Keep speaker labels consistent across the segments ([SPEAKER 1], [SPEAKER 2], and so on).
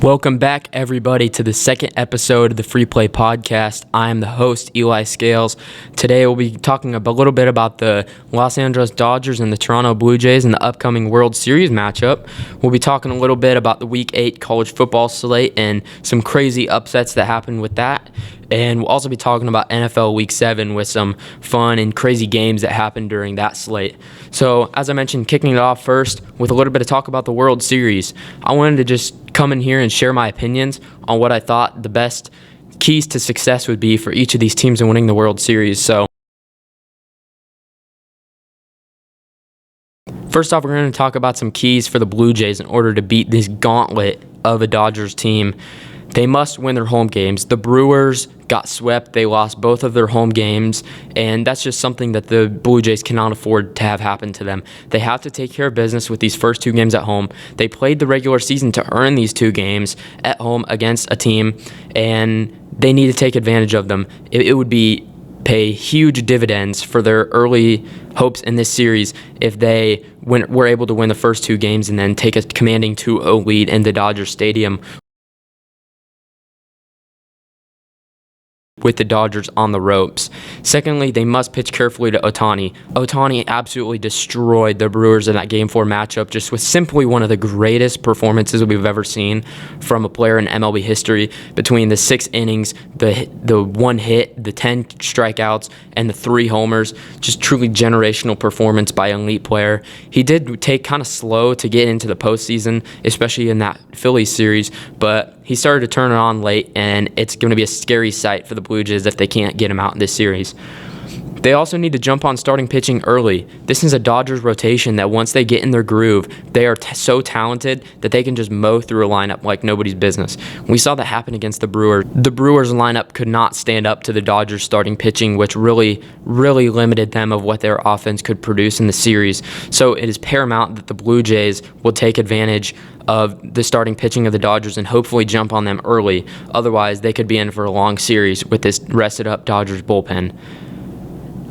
[SPEAKER 1] Welcome back, everybody, to the second episode of the Free Play Podcast. I am the host, Eli Scales. Today, we'll be talking a little bit about the Los Angeles Dodgers and the Toronto Blue Jays in the upcoming World Series matchup. We'll be talking a little bit about the Week 8 college football slate and some crazy upsets that happened with that. And we'll also be talking about NFL Week 7 with some fun and crazy games that happened during that slate. So, as I mentioned, kicking it off first with a little bit of talk about the World Series. I wanted to just come in here and share my opinions on what I thought the best keys to success would be for each of these teams in winning the World Series. So, first off, we're going to talk about some keys for the Blue Jays in order to beat this gauntlet of a Dodgers team. They must win their home games. The Brewers got swept. They lost both of their home games, and that's just something that the Blue Jays cannot afford to have happen to them. They have to take care of business with these first two games at home. They played the regular season to earn these two games at home against a team, and they need to take advantage of them. It would pay huge dividends for their early hopes in this series if they were able to win the first two games and then take a commanding 2-0 lead into Dodger Stadium with the Dodgers on the ropes. Secondly, they must pitch carefully to Ohtani. Ohtani absolutely destroyed the Brewers in that Game 4 matchup, just with simply one of the greatest performances we've ever seen from a player in MLB history. Between the 6 innings, the 1 hit, the 10 strikeouts, and the 3 homers, just truly generational performance by an elite player. He did take kind of slow to get into the postseason, especially in that Phillies series, but he started to turn it on late, and it's going to be a scary sight for the Blue Jays if they can't get him out in this series. They also need to jump on starting pitching early. This is a Dodgers rotation that once they get in their groove, they are so talented that they can just mow through a lineup like nobody's business. We saw that happen against the Brewers. The Brewers lineup could not stand up to the Dodgers starting pitching, which really limited them of what their offense could produce in the series. So it is paramount that the Blue Jays will take advantage of the starting pitching of the Dodgers and hopefully jump on them early. Otherwise, they could be in for a long series with this rested-up Dodgers bullpen.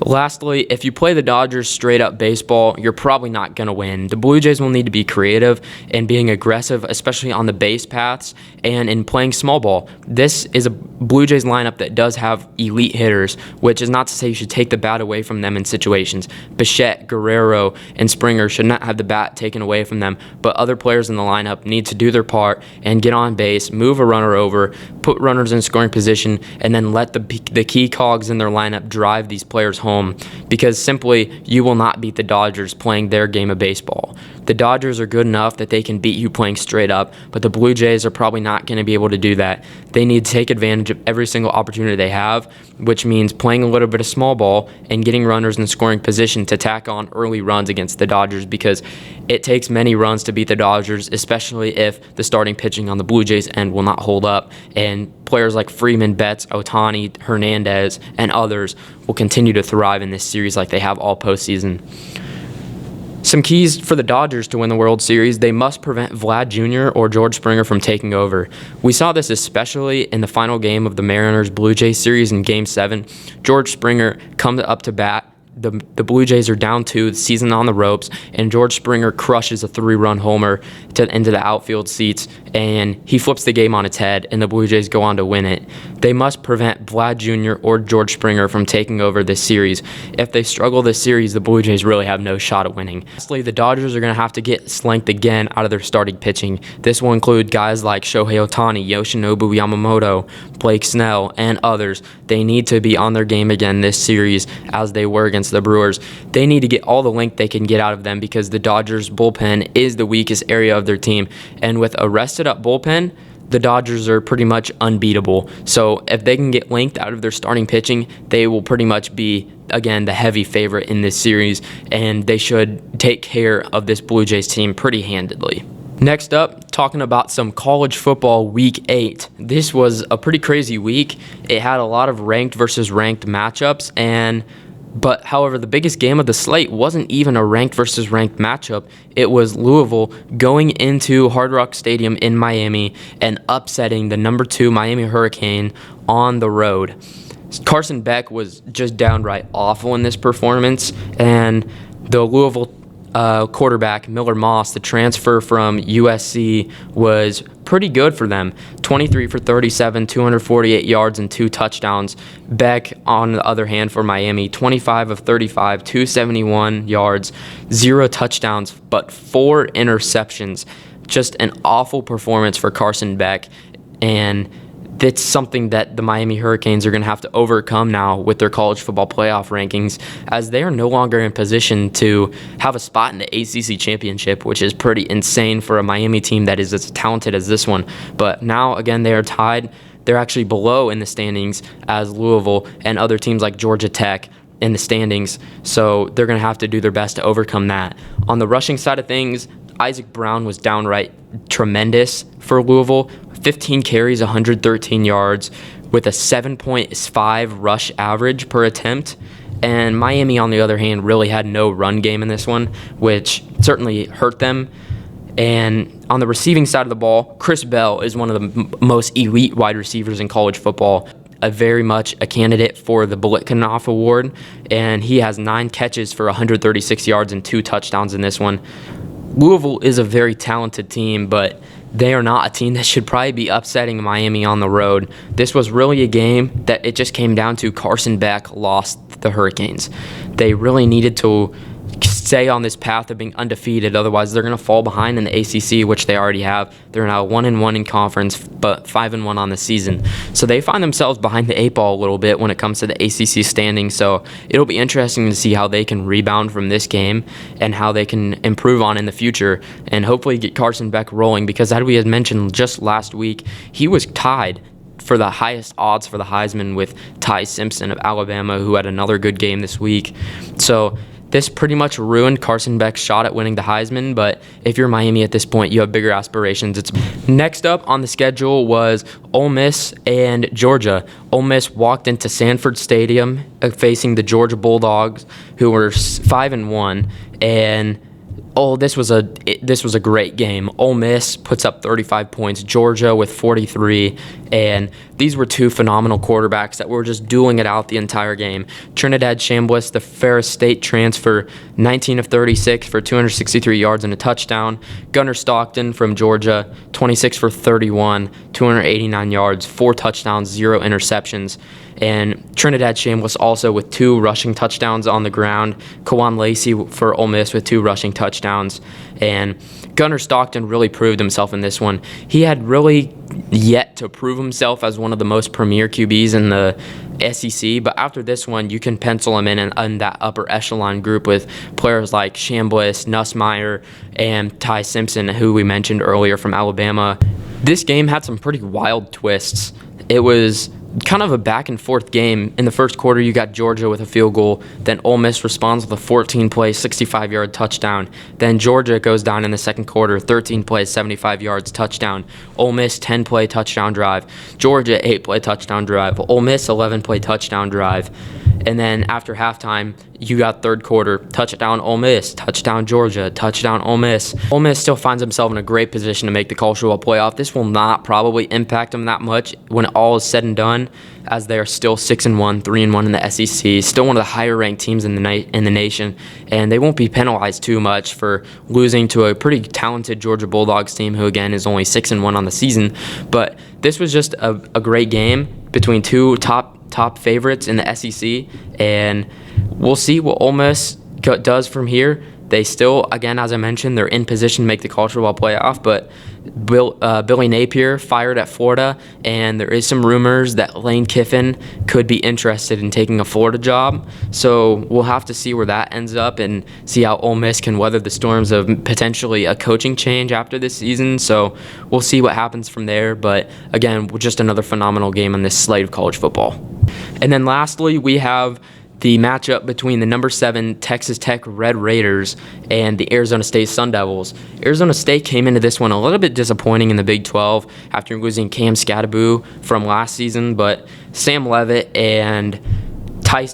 [SPEAKER 1] Lastly, if you play the Dodgers straight up baseball, you're probably not going to win. The Blue Jays will need to be creative and being aggressive, especially on the base paths and in playing small ball. This is a Blue Jays lineup that does have elite hitters, which is not to say you should take the bat away from them in situations. Bichette, Guerrero, and Springer should not have the bat taken away from them, but other players in the lineup need to do their part and get on base, move a runner over, put runners in scoring position, and then let the key cogs in their lineup drive these players home, because simply you will not beat the Dodgers playing their game of baseball. The Dodgers are good enough that they can beat you playing straight up, but the Blue Jays are probably not going to be able to do that. They need to take advantage of every single opportunity they have, which means playing a little bit of small ball and getting runners in scoring position to tack on early runs against the Dodgers, because it takes many runs to beat the Dodgers, especially if the starting pitching on the Blue Jays end will not hold up, and players like Freeman, Betts, Ohtani, Hernandez, and others will continue to thrive in this series like they have all postseason. Some keys for the Dodgers to win the World Series: they must prevent Vlad Jr. or George Springer from taking over. We saw this especially in the final game of the Mariners-Blue Jays series in Game 7. George Springer comes up to bat. The Blue Jays are down 2, the season on the ropes, and George Springer crushes a 3-run homer into the outfield seats, and he flips the game on its head, and the Blue Jays go on to win it. They must prevent Vlad Jr. or George Springer from taking over this series. If they struggle this series, the Blue Jays really have no shot at winning. Lastly, the Dodgers are going to have to get slanked again out of their starting pitching. This will include guys like Shohei Ohtani, Yoshinobu Yamamoto, Blake Snell, and others. They need to be on their game again this series as they were against the Brewers. They need to get all the length they can get out of them, because the Dodgers bullpen is the weakest area of their team, and with a rested up bullpen, the Dodgers are pretty much unbeatable. So if they can get length out of their starting pitching, they will pretty much be, again, the heavy favorite in this series, and they should take care of this Blue Jays team pretty handedly. Next up, talking about some college football Week 8. This was a pretty crazy week. It had a lot of ranked versus ranked matchups, but however, the biggest game of the slate wasn't even a ranked versus ranked matchup. It was Louisville going into Hard Rock Stadium in Miami and upsetting the number 2 Miami Hurricane on the road. Carson Beck was just downright awful in this performance, and the Louisville quarterback Miller Moss, the transfer from USC, was pretty good for them. 23 for 37, 248 yards and 2 touchdowns. Beck, on the other hand, for Miami, 25 of 35, 271 yards, 0 touchdowns, but 4 interceptions. Just an awful performance for Carson Beck, and that's something that the Miami Hurricanes are going to have to overcome now with their college football playoff rankings, as they are no longer in position to have a spot in the ACC championship, which is pretty insane for a Miami team that is as talented as this one. But now, again, they are tied. They're actually below in the standings as Louisville and other teams like Georgia Tech in the standings, so they're going to have to do their best to overcome that. On the rushing side of things, Isaac Brown was downright tremendous for Louisville. 15 carries, 113 yards, with a 7.5 rush average per attempt. And Miami, on the other hand, really had no run game in this one, which certainly hurt them. And on the receiving side of the ball, Chris Bell is one of the most elite wide receivers in college football, very much a candidate for the Biletnikoff Award, and he has 9 catches for 136 yards and 2 touchdowns in this one. Louisville is a very talented team, but they are not a team that should probably be upsetting Miami on the road. This was really a game that it just came down to Carson Beck lost the Hurricanes. They really needed to stay on this path of being undefeated, otherwise they're going to fall behind in the ACC, which they already have. They're now 1-1 in conference, but 5-1 on the season. So they find themselves behind the 8 ball a little bit when it comes to the ACC standing. So it'll be interesting to see how they can rebound from this game and how they can improve on in the future and hopefully get Carson Beck rolling, because as we had mentioned just last week, he was tied for the highest odds for the Heisman with Ty Simpson of Alabama, who had another good game this week. So this pretty much ruined Carson Beck's shot at winning the Heisman, but if you're Miami at this point, you have bigger aspirations. Next up on the schedule was Ole Miss and Georgia. Ole Miss walked into Sanford Stadium facing the Georgia Bulldogs, who were 5-1, and this was a great game. Ole Miss puts up 35 points, Georgia with 43, and these were 2 phenomenal quarterbacks that were just dueling it out the entire game. Trinidad Chambliss, the Ferris State transfer, 19 of 36 for 263 yards and a touchdown. Gunnar Stockton from Georgia, 26 for 31, 289 yards, 4 touchdowns, 0 interceptions. And Trinidad Chambliss also with 2 rushing touchdowns on the ground. Kawan Lacey for Ole Miss with 2 rushing touchdowns. And Gunnar Stockton really proved himself in this one. He had really yet to prove himself as one of the most premier QBs in the SEC, but after this one, you can pencil him in that upper echelon group with players like Chambliss, Nussmeier, and Ty Simpson, who we mentioned earlier from Alabama. This game had some pretty wild twists. It was kind of a back and forth game. In the first quarter, you got Georgia with a field goal. Then Ole Miss responds with a 14-play, 65-yard touchdown. Then Georgia goes down in the second quarter, 13 plays, 75 yards, touchdown. Ole Miss 10-play touchdown drive. Georgia 8-play touchdown drive. Ole Miss 11-play touchdown drive. And then after halftime, you got third quarter, touchdown Ole Miss, touchdown Georgia, touchdown Ole Miss. Ole Miss still finds himself in a great position to make the college football playoff. This will not probably impact them that much when all is said and done, as they are still 6-1, 3-1 in the SEC, still one of the higher ranked teams in the nation, and they won't be penalized too much for losing to a pretty talented Georgia Bulldogs team, who again is only 6-1 on the season. But this was just a great game between 2 top favorites in the SEC, and we'll see what Ole Miss does from here. They still, again, as I mentioned, they're in position to make the college football playoff, but Billy Napier fired at Florida, and there is some rumors that Lane Kiffin could be interested in taking a Florida job. So we'll have to see where that ends up and see how Ole Miss can weather the storms of potentially a coaching change after this season. So we'll see what happens from there. But again, just another phenomenal game on this slate of college football. And then lastly, we have the matchup between the number 7 Texas Tech Red Raiders and the Arizona State Sun Devils. Arizona State came into this one a little bit disappointing in the Big 12 after losing Cam Skattebo from last season, but Sam Leavitt and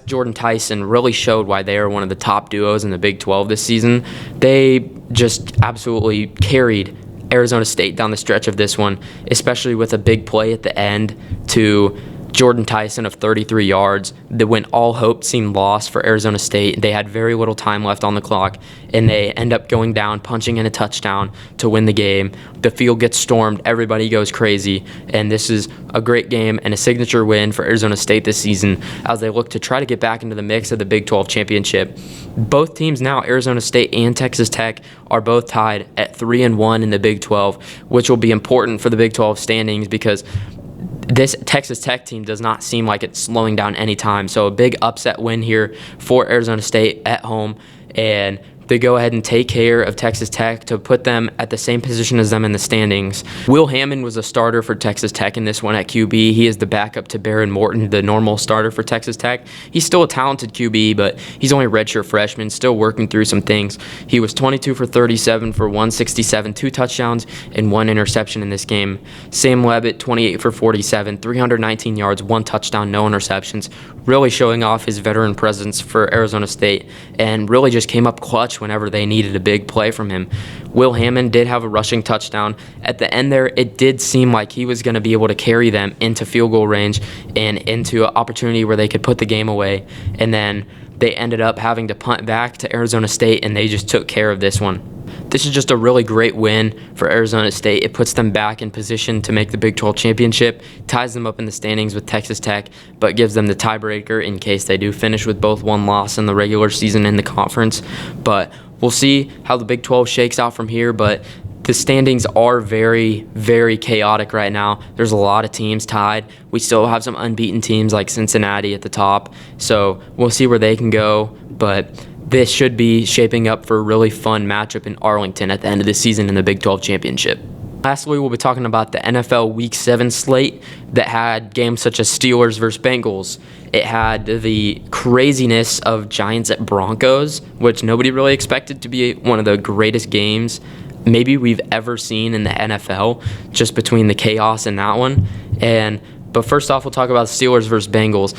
[SPEAKER 1] Jordan Tyson really showed why they are one of the top duos in the Big 12 this season. They just absolutely carried Arizona State down the stretch of this one, especially with a big play at the end to Jordan Tyson of 33 yards. When all hope seemed lost for Arizona State, they had very little time left on the clock, and they end up going down, punching in a touchdown to win the game. The field gets stormed, everybody goes crazy, and this is a great game and a signature win for Arizona State this season as they look to try to get back into the mix of the Big 12 championship. Both teams now, Arizona State and Texas Tech, are both tied at 3-1 in the Big 12, which will be important for the Big 12 standings because this Texas Tech team does not seem like it's slowing down anytime. So a big upset win here for Arizona State at home, and they go ahead and take care of Texas Tech to put them at the same position as them in the standings. Will Hammond was a starter for Texas Tech in this one at QB. He is the backup to Behren Morton, the normal starter for Texas Tech. He's still a talented QB, but he's only a redshirt freshman, still working through some things. He was 22 for 37 for 167, 2 touchdowns, and 1 interception in this game. Sam Levitt, 28 for 47, 319 yards, 1 touchdown, no interceptions, really showing off his veteran presence for Arizona State, and really just came up clutch whenever they needed a big play from him. Will Hammond did have a rushing touchdown. At the end there, it did seem like he was going to be able to carry them into field goal range and into an opportunity where they could put the game away. And then they ended up having to punt back to Arizona State, and they just took care of this one. This is just a really great win for Arizona State. It puts them back in position to make the Big 12 championship, ties them up in the standings with Texas Tech, but gives them the tiebreaker in case they do finish with both one loss in the regular season in the conference. But we'll see how the Big 12 shakes out from here, but the standings are very, very chaotic right now. There's a lot of teams tied. We still have some unbeaten teams like Cincinnati at the top, so we'll see where they can go, but this should be shaping up for a really fun matchup in Arlington at the end of the season in the Big 12 championship. Lastly, we'll be talking about the NFL Week 7 slate that had games such as Steelers versus Bengals. It had the craziness of Giants at Broncos, which nobody really expected to be one of the greatest games maybe we've ever seen in the NFL, just between the chaos in that one. But first off, we'll talk about Steelers versus Bengals,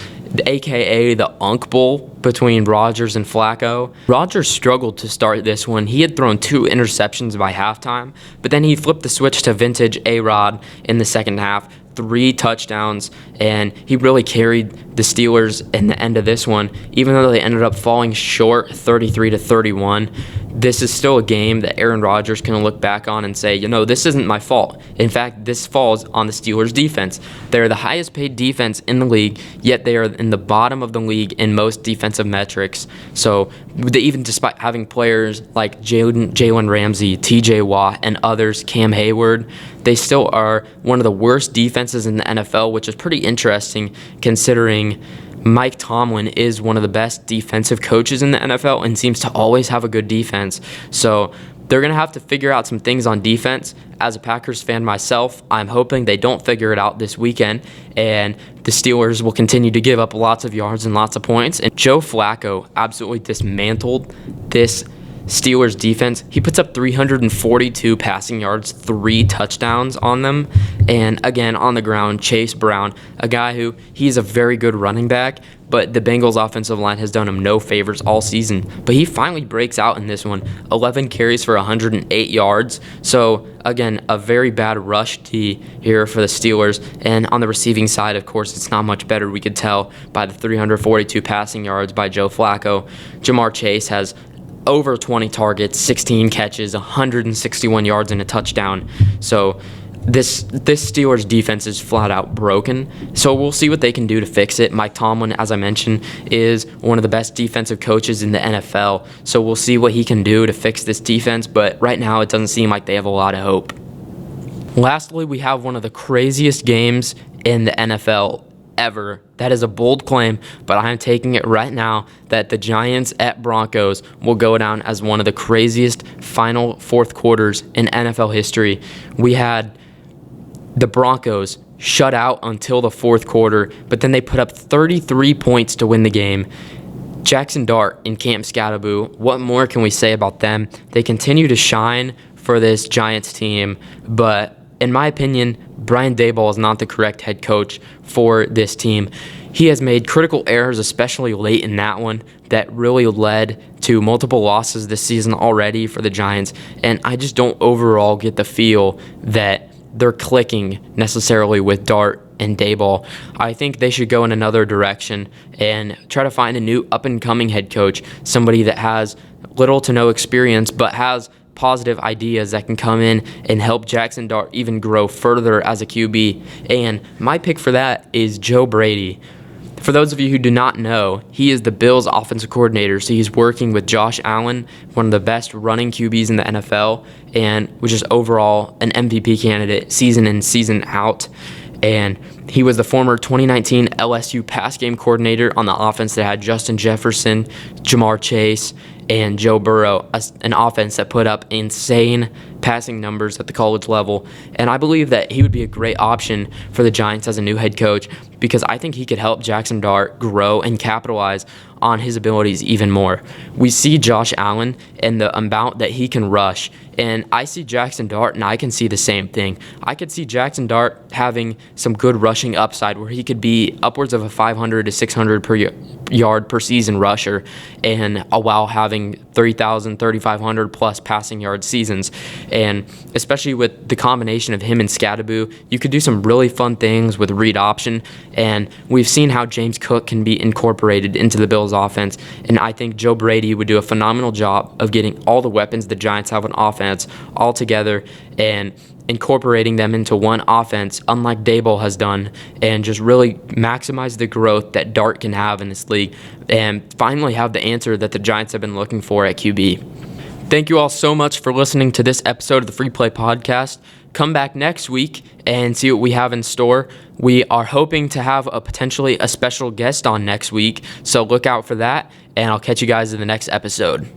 [SPEAKER 1] a.k.a. the Unk Bowl between Rodgers and Flacco. Rodgers struggled to start this one. He had thrown 2 interceptions by halftime, but then he flipped the switch to vintage A-Rod in the second half, 3 touchdowns, and he really carried the Steelers in the end of this one, even though they ended up falling short 33-31. This is still a game that Aaron Rodgers can look back on and say, this isn't my fault. In fact, this falls on the Steelers' defense. They're the highest paid defense in the league, yet they are in the bottom of the league in most defensive metrics. So even despite having players like Jalen Ramsey, TJ Watt, and others, Cam Hayward, they still are one of the worst defenses in the NFL, which is pretty interesting considering Mike Tomlin is one of the best defensive coaches in the NFL and seems to always have a good defense. So they're going to have to figure out some things on defense. As a Packers fan myself, I'm hoping they don't figure it out this weekend and the Steelers will continue to give up lots of yards and lots of points. And Joe Flacco absolutely dismantled this Steelers defense. He puts up 342 passing yards, 3 touchdowns on them. And again, on the ground, Chase Brown, a guy who he's a very good running back, but the Bengals offensive line has done him no favors all season. But he finally breaks out in this one, 11 carries for 108 yards. So again, a very bad rush D here for the Steelers. And on the receiving side, of course, it's not much better. We could tell by the 342 passing yards by Joe Flacco. Jamar Chase has over 20 targets, 16 catches, 161 yards, and a touchdown. So this Steelers defense is flat out broken. So we'll see what they can do to fix it. Mike Tomlin, as I mentioned, is one of the best defensive coaches in the NFL. So we'll see what he can do to fix this defense. But right now, it doesn't seem like they have a lot of hope. Lastly, we have one of the craziest games in the NFL ever. That is a bold claim, but I am taking it right now that the Giants at Broncos will go down as one of the craziest final fourth quarters in NFL history. We had the Broncos shut out until the fourth quarter, but then they put up 33 points to win the game. Jackson Dart and Cam Scatterboo, what more can we say about them? They continue to shine for this Giants team, but in my opinion, Brian Daboll is not the correct head coach for this team. He has made critical errors, especially late in that one, that really led to multiple losses this season already for the Giants, and I just don't overall get the feel that they're clicking necessarily with Dart and Daboll. I think they should go in another direction and try to find a new up-and-coming head coach, somebody that has little to no experience but has positive ideas that can come in and help Jackson Dart even grow further as a QB. And my pick for that is Joe Brady. For those of you who do not know, he is the Bills' offensive coordinator, so he's working with Josh Allen, one of the best running QBs in the NFL, and was just overall an MVP candidate season in, season out. And he was the former 2019 LSU pass game coordinator on the offense that had Justin Jefferson, Jamar Chase, and Joe Burrow, an offense that put up insane passing numbers at the college level. And I believe that he would be a great option for the Giants as a new head coach because I think he could help Jackson Dart grow and capitalize on his abilities even more. We see Josh Allen and the amount that he can rush, and I see Jackson Dart, and I can see the same thing. I could see Jackson Dart having some good rushing upside where he could be upwards of a 500 to 600 per yard per season rusher, and while having 3,000, 3,500 plus passing yard seasons. And especially with the combination of him and Scadaboo, you could do some really fun things with read option. And we've seen how James Cook can be incorporated into the Bills offense. And I think Joe Brady would do a phenomenal job of getting all the weapons the Giants have on offense all together and incorporating them into one offense, unlike Daboll has done, and just really maximize the growth that Dart can have in this league and finally have the answer that the Giants have been looking for at QB. Thank you all so much for listening to this episode of the Free Play Podcast. Come back next week and see what we have in store. We are hoping to have potentially a special guest on next week, so look out for that, and I'll catch you guys in the next episode.